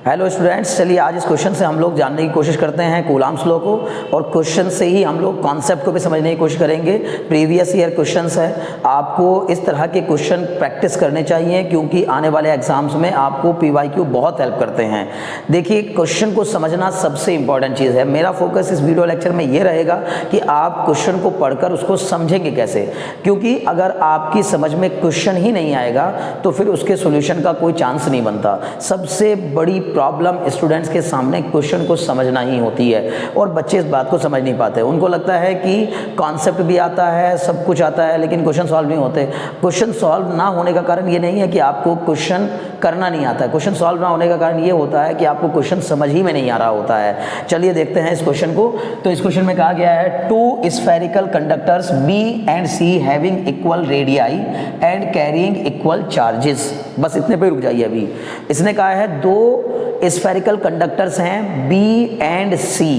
Hello students, चलिए आज इस क्वेश्चन से हम लोग जानने की कोशिश करते हैं कूलम्ब्स लॉ को, और क्वेश्चन से ही हम लोग कॉन्सेप्ट को भी समझने की कोशिश करेंगे। प्रीवियस ईयर क्वेश्चंस है, आपको इस तरह के क्वेश्चन प्रैक्टिस करने चाहिए क्योंकि आने वाले एग्जाम्स में आपको पीवाईक्यू बहुत हेल्प करते हैं। देखिए, क्वेश्चन को समझना सबसे इंपॉर्टेंट चीज़ है। मेरा फोकस इस वीडियो लेक्चर में ये रहेगा कि आप क्वेश्चन को पढ़कर उसको समझेंगे कैसे, क्योंकि अगर आपकी समझ में क्वेश्चन ही नहीं आएगा तो फिर उसके सोल्यूशन का कोई चांस नहीं बनता। सबसे बड़ी प्रॉब्लम स्टूडेंट्स के सामने क्वेश्चन को समझना ही होती है, और बच्चे इस बात को समझ नहीं पाते। उनको लगता है कि कॉन्सेप्ट भी आता है, सब कुछ आता है, लेकिन क्वेश्चन सॉल्व नहीं होते। क्वेश्चन सॉल्व ना होने का कारण ये नहीं है कि आपको क्वेश्चन करना नहीं आता है, क्वेश्चन सॉल्व ना होने का कारण ये होता है कि आपको क्वेश्चन समझ ही में नहीं आ रहा होता है। चलिए देखते हैं इस क्वेश्चन को। तो इस क्वेश्चन में कहा गया है, two spherical conductors B and C having equal radii and carrying equal charges. बस इतने पे रुक जाइए। अभी इसने कहा है दो स्फेरिकल कंडक्टर्स हैं B and C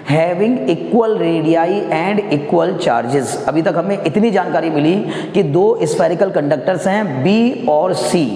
having equal radii and equal charges. अभी तक हमें इतनी जानकारी मिली कि दो स्फेरिकल कंडक्टर्स हैं बी और सी,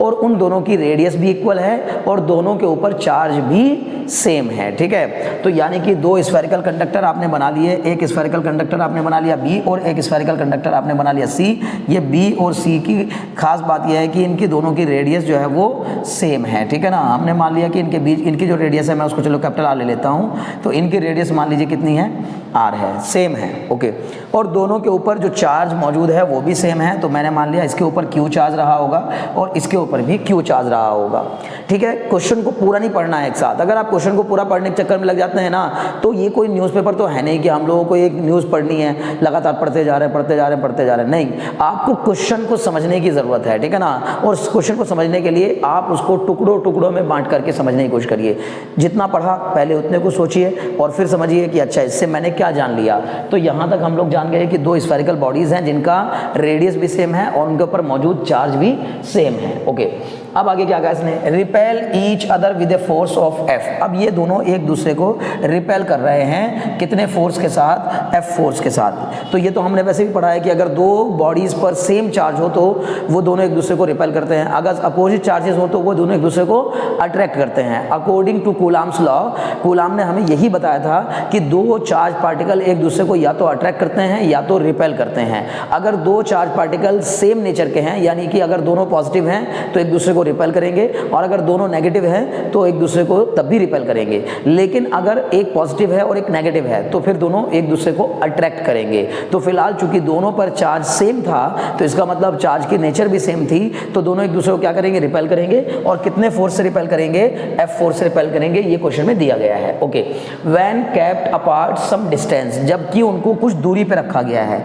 और उन दोनों की रेडियस भी इक्वल है और दोनों के ऊपर चार्ज भी सेम है। ठीक है, तो यानी कि दो स्फेरिकल कंडक्टर आपने बना लिए, एक स्फेरिकल कंडक्टर आपने बना लिया बी और एक स्फेरिकल कंडक्टर आपने बना लिया सी। ये बी और सी की खास बात यह है कि इनकी दोनों की रेडियस जो है वो सेम है। ठीक है ना, हमने मान लिया कि इनके बीच इनकी जो रेडियस है, मैं उसको चलो कैपिटल आर ले लेता हूँ, तो इनकी रेडियस मान लीजिए कितनी है, आर है, सेम है। ओके, और दोनों के ऊपर जो चार्ज मौजूद है वो भी सेम है, तो मैंने मान लिया इसके ऊपर क्यू चार्ज रहा होगा और इसके ऊपर भी क्यू चार्ज रहा होगा। ठीक है, क्वेश्चन को पूरा नहीं पढ़ना है एक साथ। अगर आप क्वेश्चन को पूरा पढ़ने के चक्कर में लग जाते हैं ना, तो ये कोई न्यूज़पेपर तो है नहीं कि हम लोगों को एक न्यूज़ पढ़नी है, लगातार पढ़ते जा रहे हैं पढ़ते जा रहे हैं पढ़ते जा रहे हैं। नहीं, आपको क्वेश्चन को समझने की ज़रूरत है। ठीक है ना, और उस क्वेश्चन को समझने के लिए आप उसको टुकड़ों टुकड़ों में बांट करके समझने की कोशिश करिए। जितना पढ़ा पहले उतने को सोचिए और फिर समझिए कि अच्छा इससे मैंने क्या जान लिया। तो यहाँ तक हम लोग जान गए कि दो स्फेरिकल बॉडीज़ हैं जिनका रेडियस भी सेम है और उनके ऊपर मौजूद चार्ज भी सेम है। ओके, अब आगे क्या कहा इसने, repel each other with a force of F. अब ये दोनों एक दूसरे को रिपेल कर रहे हैं, कितने फोर्स के साथ, एफ फोर्स के साथ। तो ये तो हमने वैसे भी पढ़ा है कि अगर दो बॉडीज पर सेम चार्ज हो तो वो दोनों एक दूसरे को रिपेल करते हैं, अगर अपोजिट चार्जेस हो तो वो दोनों एक दूसरे को अट्रैक्ट करते हैं। According to Coulomb's law, Coulomb ने हमें यही बताया था कि दो चार्ज पार्टिकल एक दूसरे को या तो अट्रैक्ट करते हैं या तो रिपेल करते हैं। अगर दो चार्ज पार्टिकल सेम नेचर के हैं, यानी कि अगर दोनों पॉजिटिव हैं तो एक दूसरे को रिपेल करेंगे, और अगर दोनों नेगेटिव हैं तो एक दूसरे को तब भी रिपेल करेंगे। लेकिन अगर एक पॉजिटिव है और एक नेगेटिव है तो फिर दोनों एक दूसरे को अट्रैक्ट करेंगे। तो फिलहाल चूंकि दोनों पर चार्ज सेम था तो इसका मतलब चार्ज की नेचर भी सेम थी, तो दोनों एक दूसरे को क्या करेंगे, रिपेल करेंगे। और कितने फोर्स से रिपेल करेंगे, एफ फोर्स से रिपेल करेंगे, ये क्वेश्चन में दिया गया है। Okay, when kept apart some distance, जबकि उनको कुछ दूरी पे रखा गया है।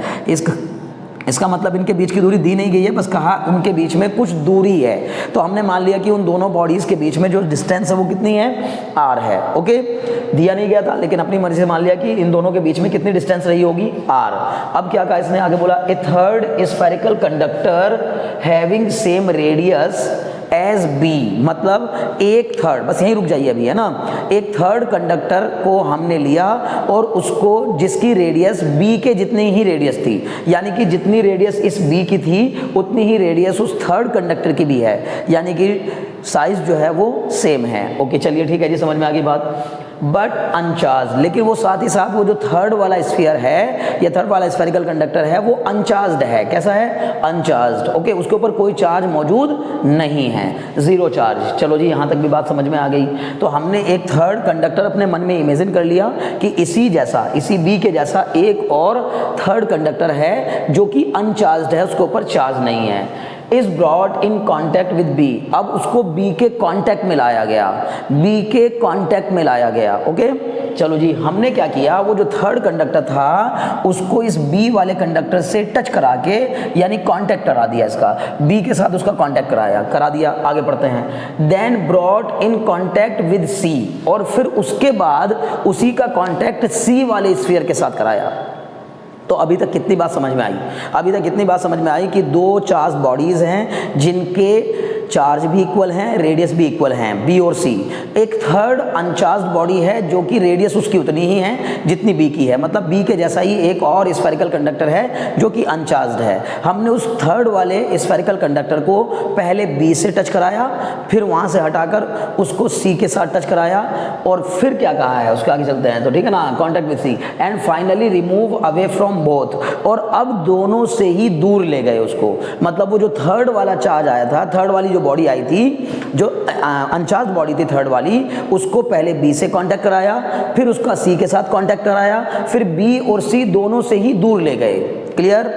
इसका मतलब इनके बीच की दूरी दी नहीं गई है, बस कहा उनके बीच में कुछ दूरी है। तो हमने मान लिया कि उन दोनों बॉडीज के बीच में जो डिस्टेंस है वो कितनी है, आर है। ओके, दिया नहीं गया था लेकिन अपनी मर्जी से मान लिया कि इन दोनों के बीच में कितनी डिस्टेंस रही होगी, आर। अब क्या कहा इसने, आगे बोला, a third spherical conductor having same radius as B, मतलब एक थर्ड, बस यहीं रुक जाइए अभी, है ना। एक थर्ड कंडक्टर को हमने लिया और उसको जिसकी रेडियस बी के जितनी ही रेडियस थी, यानी कि जितनी रेडियस इस बी की थी उतनी ही रेडियस उस थर्ड कंडक्टर की भी है, यानी कि साइज जो है वो सेम है। ओके, चलिए ठीक है जी, समझ में आ गई बात। बट अनचार्ज, लेकिन वो साथ ही साथ वो जो थर्ड वाला स्फीयर है या थर्ड वाला स्फेरिकल कंडक्टर है वो अनचार्ज्ड है। कैसा है, अनचार्ज्ड। ओके, उसके ऊपर कोई चार्ज मौजूद नहीं है, जीरो चार्ज। चलो जी, यहाँ तक भी बात समझ में आ गई। तो हमने एक थर्ड कंडक्टर अपने मन में इमेजिन कर लिया कि इसी जैसा, इसी बी के जैसा एक और थर्ड कंडक्टर है जो कि अनचार्ज्ड है, उसके ऊपर चार्ज नहीं है। Is brought in contact with B, अब उसको बी के कॉन्टैक्ट में लाया गया, बी के कॉन्टैक्ट में लाया गया। ओके, चलो जी, हमने क्या किया, वो जो थर्ड कंडक्टर था उसको इस बी वाले कंडक्टर से टच करा के, यानी कॉन्टैक्ट करा दिया, इसका बी के साथ उसका कॉन्टैक्ट करा दिया। आगे पढ़ते हैं, then brought in contact with C, और फिर उसके बाद उसी का कॉन्टैक्ट सी वाले स्फीयर के साथ कराया। तो अभी तक कितनी बात समझ में आई, अभी तक कितनी बात समझ में आई कि दो चार्ज बॉडीज हैं जिनके चार्ज भी इक्वल हैं, रेडियस भी इक्वल हैं, बी और सी। एक थर्ड अनचार्ज्ड बॉडी है जो कि रेडियस उसकी उतनी ही है जितनी बी की है, मतलब बी के जैसा ही एक और स्फेरिकल कंडक्टर है जो कि अनचार्ज्ड है। हमने उस थर्ड वाले स्फेरिकल कंडक्टर को पहले बी से टच कराया, फिर वहाँ से हटाकर उसको सी के साथ टच कराया, और फिर क्या कहा है उसके आगे चलते हैं तो ठीक है ना, contact with C and finally remove away from both, और अब दोनों से ही दूर ले गए उसको। मतलब वो जो थर्ड वाला चार्ज आया था, थर्ड वाली जो बॉडी आई थी, जो अनचार्ज बॉडी थी थर्ड वाली, उसको पहले बी से कांटेक्ट कराया, फिर उसका सी के साथ कांटेक्ट कराया, फिर बी और सी दोनों से ही दूर ले गए। क्लियर,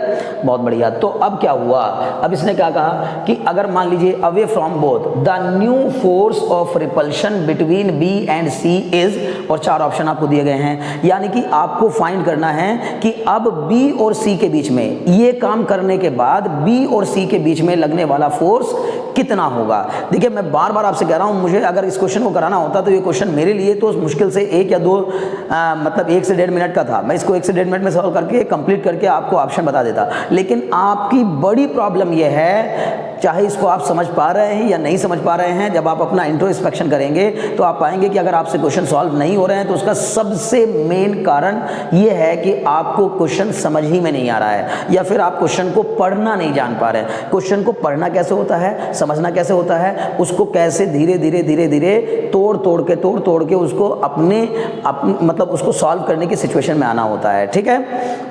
बहुत बढ़िया। तो अब क्या हुआ, अब इसने क्या कहा कि अगर मान लीजिए away from both the new force of repulsion between B and C is, और 4 ऑप्शन आपको दिए गए हैं, यानी कि आपको फाइंड करना है कि अब बी और सी के बीच में, ये काम करने के बाद बी और सी के बीच में लगने वाला फोर्स कितना होगा। देखिए मैं बार बार आपसे कह रहा हूं, मुझे अगर इस क्वेश्चन को कराना होता तो ये क्वेश्चन मेरे लिए तो मुश्किल से 1 या 2 मतलब 1 से 1.5 मिनट का था, मैं इसको 1 से 1.5 मिनट में सॉल्व करके कंप्लीट करके आपको ऑप्शन बता देता। लेकिन आपकी बड़ी प्रॉब्लम ये है, चाहे इसको आप समझ पा रहे हैं या नहीं समझ पा रहे हैं, जब आप अपना इंट्रोस्पेक्शन करेंगे तो आप पाएंगे कि अगर आपसे क्वेश्चन सॉल्व नहीं हो रहे हैं तो उसका सबसे मेन कारण ये है कि आपको क्वेश्चन समझ ही में नहीं आ रहा है, या फिर आप क्वेश्चन को पढ़ना नहीं जान पा रहे हैं। क्वेश्चन को पढ़ना कैसे होता है, समझना कैसे होता है, उसको कैसे धीरे धीरे तोड़ के उसको अपने मतलब उसको सॉल्व करने की सिचुएशन में आना होता है। ठीक है,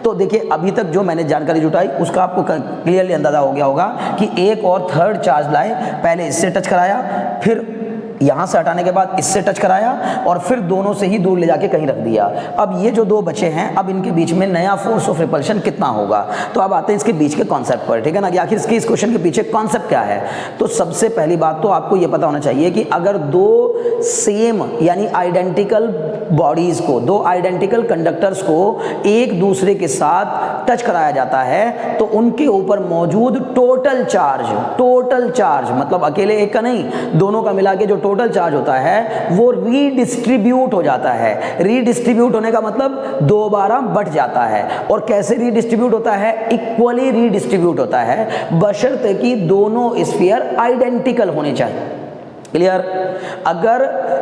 तो देखिए अभी तक जो मैंने जानकारी जुटाई उसका आपको क्लियरली अंदाजा हो गया होगा कि एक और थर्ड चार्ज लाए, पहले इससे टच कराया, फिर यहाँ से हटाने के बाद इससे टच कराया, और फिर दोनों से ही दूर ले जाके कहीं रख दिया। अब ये जो 2 बचे हैं, अब इनके बीच में नया फोर्स ऑफ रिपल्शन कितना होगा। तो अब आते हैं इसके बीच के कॉन्सेप्ट पर, ठीक है ना, कि आखिर इसके इस क्वेश्चन के पीछे कॉन्सेप्ट क्या है। तो सबसे पहली बात तो आपको ये पता होना चाहिए कि अगर 2 सेम यानी आइडेंटिकल बॉडीज को, 2 आइडेंटिकल कंडक्टर्स को एक दूसरे के साथ टच कराया जाता है तो उनके ऊपर मौजूद टोटल चार्ज मतलब अकेले एक का नहीं, दोनों का मिला के जो टोटल चार्ज होता है वो रीडिस्ट्रीब्यूट हो जाता है। रीडिस्ट्रीब्यूट होने का मतलब दोबारा बढ़ जाता है। और कैसे रीडिस्ट्रीब्यूट होता है, इक्वली रीडिस्ट्रीब्यूट होता है, बशर्ते कि दोनों स्फीयर आइडेंटिकल होने चाहिए। क्लियर, अगर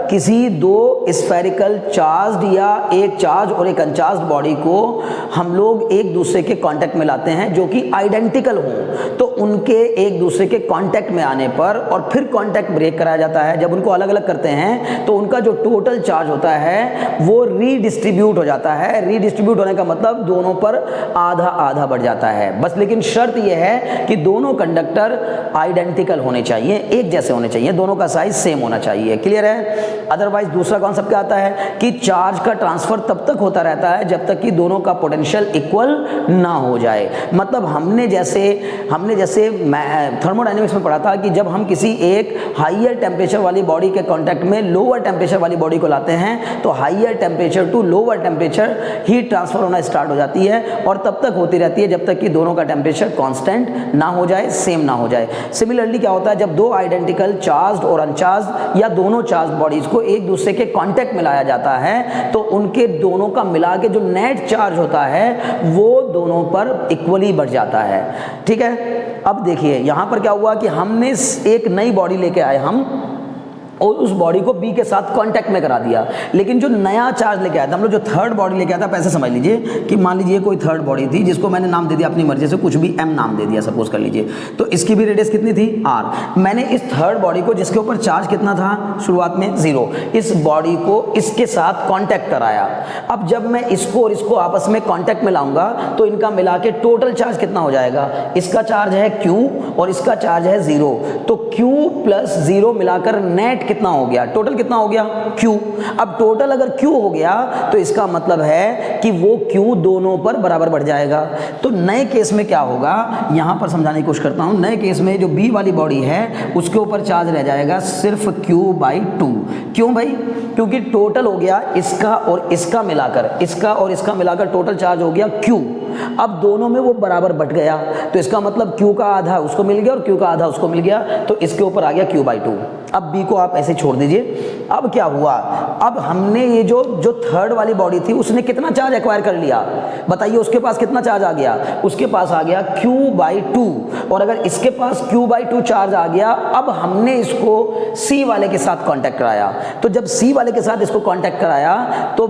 किसी 2 स्फेरिकल चार्ज्ड या एक चार्ज और एक अनचार्ज्ड बॉडी को हम लोग एक दूसरे के कांटेक्ट में लाते हैं जो कि आइडेंटिकल हों, तो उनके एक दूसरे के कांटेक्ट में आने पर और फिर कांटेक्ट ब्रेक कराया जाता है, जब उनको अलग अलग करते हैं तो उनका जो टोटल चार्ज होता है वो रीडिस्ट्रीब्यूट हो जाता है। रीडिस्ट्रीब्यूट होने का मतलब दोनों पर आधा आधा बढ़ जाता है बस। लेकिन शर्त यह है कि दोनों कंडक्टर आइडेंटिकल होने चाहिए, एक जैसे होने चाहिए, दोनों का साइज सेम होना चाहिए। क्लियर है। अदरवाइज दूसरा कॉन्सेप्ट क्या आता है कि चार्ज का ट्रांसफर तब तक होता रहता है जब तक कि दोनों का पोटेंशियल इक्वल ना हो जाए। मतलब हमने जैसे थर्मोडायनेमिक्स में पढ़ा था कि जब हम किसी एक हाईयर टेम्परेचर वाली बॉडी के कांटेक्ट में लोअर टेम्परेचर वाली बॉडी को लाते हैं तो higher temperature to lower temperature heat transfer होना स्टार्ट हो जाती है, और तब तक होती रहती है जब तक कि दोनों का टेम्परेचर कांस्टेंट ना हो जाए, सेम ना हो जाए। सिमिलरली क्या होता है, जब 2 आइडेंटिकल चार्ज्ड और अनचार्ज्ड या दोनों चार्ज बॉडीज को एक दूसरे के कांटेक्ट में लाया जाता है तो उनके दोनों का मिला के जो नेट चार्ज होता है वो दोनों पर इक्वली बढ़ जाता है। ठीक है। अब देखिए यहां पर क्या हुआ कि हमने एक नई बॉडी लेके आए हम और उस बॉडी को बी के साथ कांटेक्ट में करा दिया, लेकिन जो नया चार्ज लेके आया था, हम लोग जो थर्ड बॉडी लेके आया था, पैसे समझ लीजिए कि मान लीजिए कोई थर्ड बॉडी थी जिसको मैंने नाम दे दिया अपनी मर्जी से, कुछ भी एम नाम दे दिया सपोज कर लीजिए, तो इसकी भी रेडियस कितनी थी आर। मैंने इस थर्ड बॉडी को जिसके ऊपर चार्ज कितना था शुरुआत में 0, इस बॉडी को इसके साथ कॉन्टैक्ट कराया। अब जब मैं इसको और इसको आपस में कॉन्टैक्ट में लाऊंगा तो इनका मिला के टोटल चार्ज कितना हो जाएगा, इसका चार्ज है Q और इसका चार्ज है 0, तो Q प्लस 0 मिलाकर नेट कितना हो गया, टोटल कितना हो गया Q। अब टोटल अगर Q हो गया तो इसका मतलब है कि वो Q दोनों पर बराबर बढ़ जाएगा। तो नए केस में क्या होगा, यहां पर समझाने की कोशिश करता हूं। नए केस में जो B वाली बॉडी है उसके ऊपर चार्ज रह जाएगा सिर्फ Q/2। क्यों भाई, क्योंकि टोटल हो गया इसका और इसका मिलाकर, इसका और इसका मिलाकर टोटल चार्ज हो गया Q। अब दोनों में वो बराबर बट गया, तो इसका मतलब Q का आधा उसको मिल गया और Q का आधा उसको मिल गया, तो इसके ऊपर आ गया Q/2। अब B को आप ऐसे छोड़ दीजिए। अब क्या हुआ, अब हमने ये जो थर्ड वाली बॉडी थी उसने कितना चार्ज एक्वायर कर लिया, बताइए उसके पास कितना चार्ज आ गया, उसके पास आ गया Q/2। और अगर इसके पास Q/2 चार्ज आ गया, अब हमने इसको C वाले के साथ कांटेक्ट कराया, तो जब C वाले के साथ इसको कांटेक्ट कराया तो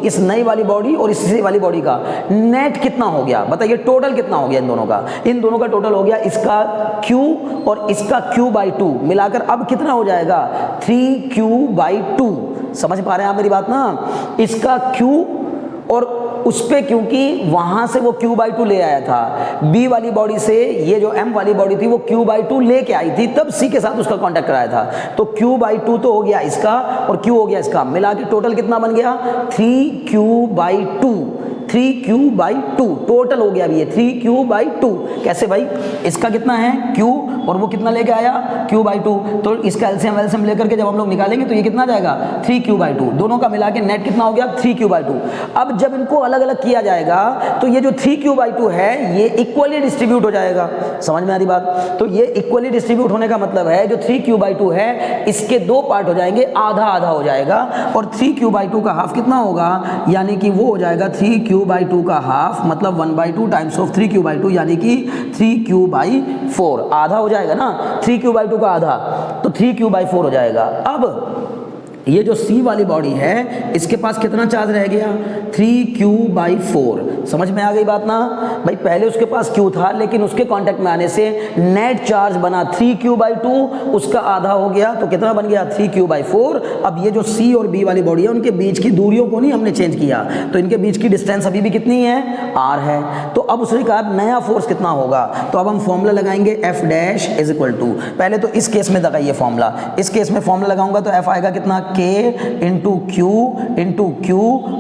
इस नई वाली बॉडी और इस C वाली बॉडी का नेट कितना हो गया, बताइए टोटल कितना हो गया इन दोनों का टोटल हो गया इसका Q और इसका Q/2 मिलाकर अब कितना हो जाएगा 3Q/2। समझ पा रहे हैं आप मेरी बात ना, इसका Q और उस पे क्योंकि वहां से वो Q/2 ले आया था, B वाली बॉडी से ये जो M वाली बॉडी थी वो Q/2 लेके आई थी, तब C के साथ उसका कांटेक्ट कराया था, तो Q/2 तो हो गया इसका और Q हो गया इसका, मिला के टोटल कितना बन गया 3Q/2। 3Q/2 टोटल हो गया अभी ये 3Q/2। कैसे भाई, इसका कितना है Q और वो कितना लेके आया Q/2, तो इसका एलसीएम लेकर के जब हम लोग निकालेंगे तो ये कितना जाएगा 3Q/2, दोनों का मिला के नेट कितना हो गया 3Q/2। अब जब इनको अलग अलग किया जाएगा तो ये जो 3Q/2 है ये इक्वली डिस्ट्रीब्यूट हो जाएगा। समझ में आ रही बात, तो ये इक्वली डिस्ट्रीब्यूट होने का मतलब है जो 3Q/2 है इसके दो पार्ट हो जाएंगे, आधा आधा हो जाएगा, और 3Q/2 का हाफ कितना होगा, यानी कि वो हो जाएगा 3Q/2 का हाफ मतलब 1/2 टाइम्स ऑफ 3Q/2 यानी कि 3Q/4 आधा हो जाएगा ना, 3Q/2 का आधा तो 3Q/4 हो जाएगा। अब ये जो C वाली बॉडी है इसके पास कितना चार्ज रह गया 3Q/4। समझ में आ गई बात ना भाई, पहले उसके पास Q था लेकिन उसके कांटेक्ट में आने से नेट चार्ज बना 3Q/2, उसका आधा हो गया तो कितना बन गया 3Q/4। अब ये जो C और B वाली बॉडी है उनके बीच की दूरियों को नहीं हमने चेंज किया, तो इनके बीच की डिस्टेंस अभी भी कितनी है R है। तो अब उसने कहा नया फोर्स कितना होगा, तो अब हम फॉर्मूला लगाएंगे F dash is equal to, पहले तो इस केस में लगाइए फॉर्मूला, इस केस में फॉर्मूला लगाऊंगा तो F आएगा कितना K into Q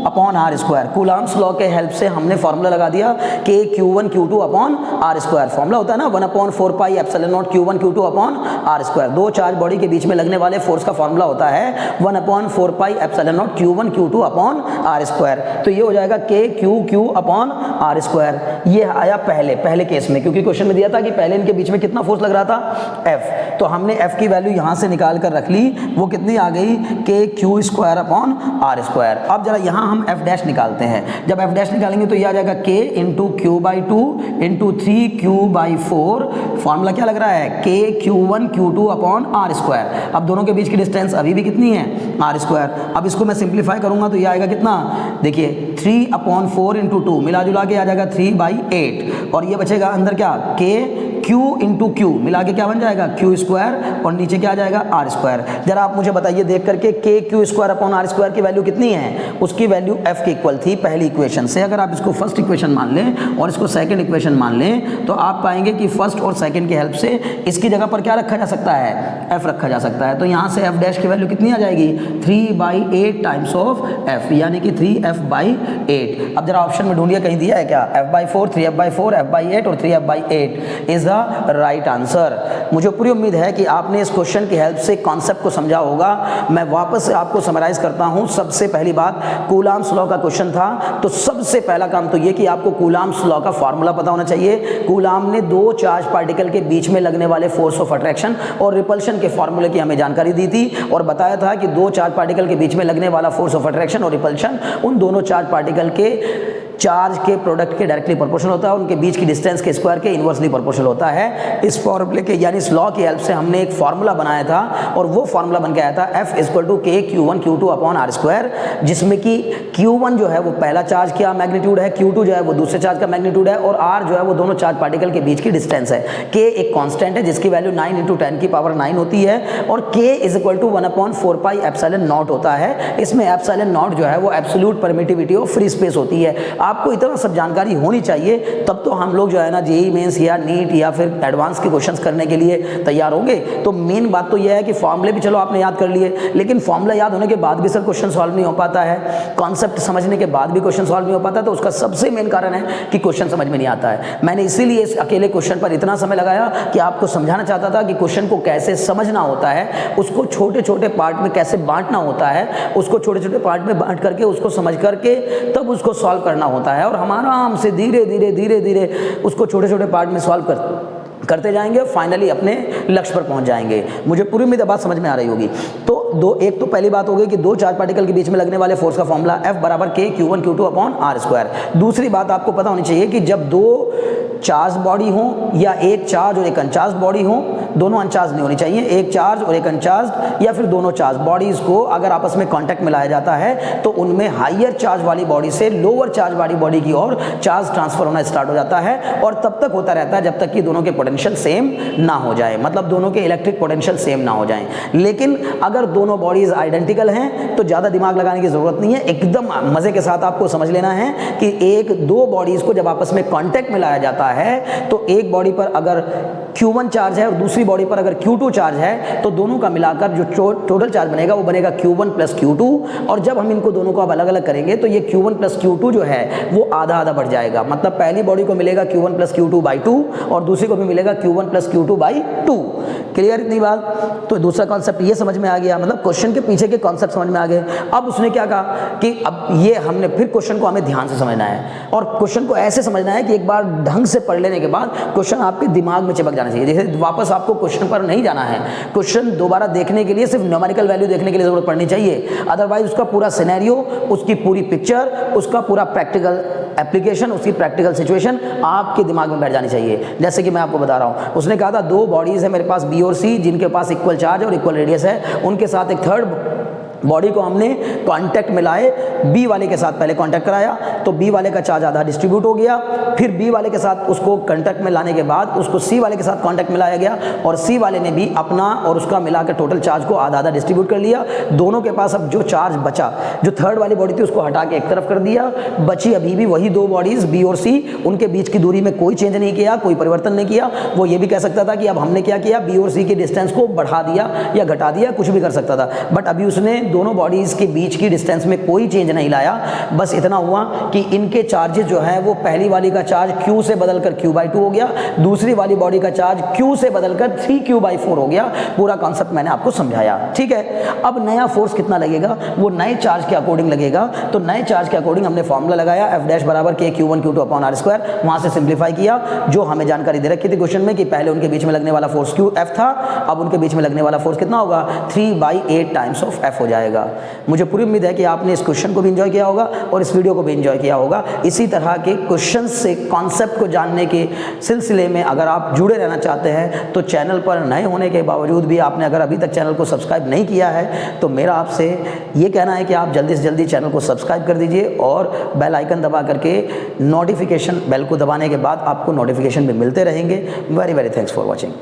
upon R square. Coulomb's law के हेल्प से हमने फॉर्मूला लगा दिया K Q1 Q2 upon R square, formula होता है ना 1/4 pi epsilon not Q1 Q2 upon R square. दो चार्ज बॉडी के बीच में लगने वाले फोर्स का फॉर्मूला होता है 1/4 pi epsilon not Q1 Q2 upon R square, तो ये हो जाएगा K Q upon R square. ये आया पहले केस में, क्योंकि क्वेश्चन में दिया था कि पहले इनके बीच में कितना फोर्स लग रहा था F, तो हमने F की वैल्यू यहां से निकाल कर रख ली, वो कितनी आ गई K Q square upon R square. अब जरा यहाँ हम F डैश निकालते हैं, जब F डैश निकालेंगे तो ये आ जाएगा K into Q/2 into 3Q/4, formula क्या लग रहा है K Q1 Q2 upon R square. अब दोनों के बीच की डिस्टेंस अभी भी कितनी है R स्क्वायर। अब इसको मैं सिंप्लीफाई करूंगा तो ये आएगा कितना, देखिए 3/4 इंटू 2 मिला जुला के आ जाएगा 3/8, और ये बचेगा अंदर क्या K Q इंटू Q मिला के क्या बन जाएगा Q स्क्वायर, और नीचे क्या आ जाएगा R स्क्वायर। जरा आप मुझे बताइए देख करके K Q square upon R square की वैल्यू कितनी है, उसकी वैल्यू F के इक्वल थी पहली इक्वेशन से। अगर आप इसको फर्स्ट इक्वेशन मान लें और इसको सेकंड इक्वेशन मान लें तो आप पाएंगे कि फर्स्ट और सेकंड की हेल्प से इसकी जगह पर क्या रखा जा सकता है F रखा जा सकता है। तो यहाँ से F डैश की वैल्यू कितनी आ जाएगी 3/8 टाइम्स ऑफ F यानी कि 3F/8। अब जरा ऑप्शन में ढूंढिए कहीं दिया है क्या F/4, 3F/4, F/8 और 3F/8 is the right answer. मुझे पूरी उम्मीद है कि आपने इस क्वेश्चन की हेल्प से कॉन्सेप्ट को समझा होगा। मैं वापस से आपको समराइज करता हूं। सबसे पहली बात कूलॉम्स लॉ का क्वेश्चन था, तो सबसे पहला काम तो ये कि आपको कूलॉम्स लॉ का फॉर्मूला पता होना चाहिए। कूलॉम ने दो चार्ज पार्टिकल के बीच में लगने वाले फोर्स ऑफ अट्रैक्शन और रिपल्शन के फॉर्मूले की हमें जानकारी दी थी और बताया था कि दो चार्ज पार्टिकल के बीच में लगने वाला फोर्स ऑफ अट्रैक्शन और रिपल्शन उन दोनों चार्ज पार्टिकल के चार्ज के प्रोडक्ट के डायरेक्टली प्रोपोर्शनल होता है, उनके बीच की डिस्टेंस के स्क्वायर के इन्वर्सली प्रोपोर्शनल होता है। इस फॉर्मूले के यानी इस लॉ की हेल्प से हमने एक फार्मूला बनाया था और वो फार्मूला बन के आया था F equal to K Q1 Q2 upon R square, जिसमें कि Q1 जो है वो पहला चार्ज का मैग्नीट्यूड है, Q2 जो है वो दूसरे चार्ज का मैग्नीट्यूड है और R जो है वो दोनों चार्ज पार्टिकल के बीच की डिस्टेंस है। K एक कांस्टेंट है जिसकी वैल्यू 9 × 10⁻⁹ होती है और K is equal to 1/4 pi epsilon naught होता है। इसमें एप्सिलॉन नॉट जो है वो absolute permittivity of free space होती है। आपको इतना सब जानकारी होनी चाहिए, तब तो हम लोग जो है ना जेईई मेंस या नीट या फिर एडवांस के क्वेश्चंस करने के लिए तैयार होंगे। तो मेन बात तो यह है कि फॉर्मूले भी चलो आपने याद कर लिए, लेकिन फॉर्मूला याद होने के बाद भी सर क्वेश्चन सॉल्व नहीं हो पाता है, कॉन्सेप्ट समझने के बाद भी क्वेश्चन सॉल्व नहीं हो पाता। तो उसका सबसे मेन कारण है कि क्वेश्चन समझ में नहीं आता है। मैंने इसीलिए इस अकेले क्वेश्चन पर इतना समय लगाया कि आपको समझाना चाहता था कि क्वेश्चन को कैसे समझना होता है, उसको छोटे छोटे पार्ट में कैसे बांटना होता है, उसको छोटे छोटे पार्ट में बांट करके उसको समझ करके तब उसको सॉल्व करना होता है, और हम आराम से धीरे धीरे धीरे धीरे उसको छोटे छोटे पार्ट में सॉल्व करते जाएंगे और फाइनली अपने लक्ष्य पर पहुंच जाएंगे। मुझे पूरी उम्मीद है बात समझ में आ रही होगी। तो एक तो पहली बात हो गई कि दो चार्ज पार्टिकल के बीच में लगने वाले फोर्स का फॉर्मूला F बराबर K Q1 Q2 upon R square. दूसरी बात आपको पता होनी चाहिए कि जब दो चार्ज बॉडी हो या एक चार्ज और एक अनचार्ज बॉडी हो, दोनों अनचार्ज नहीं होनी चाहिए, एक चार्ज और एक अनचार्ज या फिर दोनों चार्ज बॉडीज को अगर आपस में कांटेक्ट में लाया जाता है तो उनमें हाईयर चार्ज वाली बॉडी से लोअर चार्ज वाली बॉडी की ओर चार्ज ट्रांसफर होना स्टार्ट हो जाता है, और तब तक होता रहता है जब तक कि दोनों के पोटेंशियल सेम ना हो जाए, मतलब दोनों के इलेक्ट्रिक पोटेंशियल सेम ना हो जाए। लेकिन अगर दोनों बॉडीज आइडेंटिकल हैं तो ज़्यादा दिमाग लगाने की ज़रूरत नहीं है, एकदम मज़े के साथ आपको समझ लेना है कि एक दो बॉडीज़ को जब आपस में कॉन्टैक्ट में लाया जाता है तो एक बॉडी पर अगर Q1 चार्ज है और दूसरी बॉडी पर अगर Q2 चार्ज है तो दोनों का मिलाकर जो टोटल चार्ज बनेगा वो बनेगा Q1 प्लस Q2, और जब हम इनको दोनों को अब अलग अलग करेंगे तो ये Q1 प्लस Q2 जो है वो आधा आधा बढ़ जाएगा, मतलब पहली बॉडी को मिलेगा Q1 प्लस Q2 बाई 2 और दूसरी को भी मिलेगा Q1 plus Q2 by 2। Clear इतनी बात? तो दूसरा कॉन्सेप्ट ये समझ में आ गया, मतलब क्वेश्चन के पीछे के कॉन्सेप्ट समझ में आ गए। अब उसने क्या कहा कि अब ये हमने फिर क्वेश्चन को हमें ध्यान से समझना है, और क्वेश्चन को ऐसे समझना है कि एक बार ढंग से पढ़ लेने के बाद क्वेश्चन आपके दिमाग में चिपक जाना चाहिए। जैसे वापस आपको क्वेश्चन पर नहीं जाना है, क्वेश्चन दोबारा देखने के लिए सिर्फ न्यूमेरिकल वैल्यू देखने के लिए जरूरत पड़नी चाहिए, अदरवाइज उसका पूरा सिनेरियो, उसकी पूरी पिक्चर, उसका पूरा प्रैक्टिकल एप्लीकेशन, उसकी प्रैक्टिकल सिचुएशन आपके दिमाग में बैठ जानी चाहिए। जैसे कि मैं आपको बता रहा हूँ, उसने कहा था दो बॉडीज है मेरे पास बी और सी जिनके पास इक्वल चार्ज और इक्वल रेडियस है, उनके साथ एक थर्ड बॉडी को हमने कांटेक्ट में लाए, बी वाले के साथ पहले कांटेक्ट कराया तो बी वाले का चार्ज आधा डिस्ट्रीब्यूट हो गया, फिर बी वाले के साथ उसको कांटेक्ट में लाने के बाद उसको सी वाले के साथ कांटेक्ट में लाया गया और सी वाले ने भी अपना और उसका मिलाकर टोटल चार्ज को आधा आधा डिस्ट्रीब्यूट कर लिया। दोनों के पास अब जो चार्ज बचा, जो थर्ड वाली बॉडी थी उसको हटा के एक तरफ कर दिया, बची अभी भी वही दो बॉडीज बी और सी, उनके बीच की दूरी में कोई चेंज नहीं किया, कोई परिवर्तन नहीं किया। वो ये भी कह सकता था कि अब हमने क्या किया, बी और सी की डिस्टेंस को बढ़ा दिया या घटा दिया, कुछ भी कर सकता था, बट अभी उसने दोनों बॉडीज के बीच की डिस्टेंस में कोई चेंज नहीं लाया। बस इतना हुआ कि इनके चार्जेस जो है वो पहली वाली का चार्ज Q से बदलकर Q/2 हो गया, दूसरी वाली बॉडी का चार्ज Q से बदलकर 3Q/4 हो गया। पूरा कॉन्सेप्ट मैंने आपको समझाया, ठीक है। अब नया फोर्स कितना लगेगा, वो नए चार्ज के अकॉर्डिंग लगेगा। तो नए चार्ज के अकॉर्डिंग हमने फॉर्मूला लगाया F डैश बराबर K Q1 Q2 upon R square, वहां से सिंप्लीफाई किया। जो हमें जानकारी दे रखी थी क्वेश्चन में कि पहले उनके बीच में लगने वाला फोर्स F था, अब उनके बीच में लगने वाला फोर्स कितना होगा, 3/8 टाइम्स ऑफ F हो जाएगा। मुझे पूरी उम्मीद है कि आपने इस क्वेश्चन को भी एंजॉय किया होगा और इस वीडियो को भी एंजॉय किया होगा। इसी तरह के क्वेश्चन से कॉन्सेप्ट को जानने के सिलसिले में अगर आप जुड़े रहना चाहते हैं तो चैनल पर नए होने के बावजूद भी आपने अगर अभी तक चैनल को सब्सक्राइब नहीं किया है तो मेरा आपसे ये कहना है कि आप जल्दी से जल्दी चैनल को सब्सक्राइब कर दीजिए और बेल आइकन दबा करके नोटिफिकेशन बेल को दबाने के बाद आपको नोटिफिकेशन भी मिलते रहेंगे। Very very thanks for watching.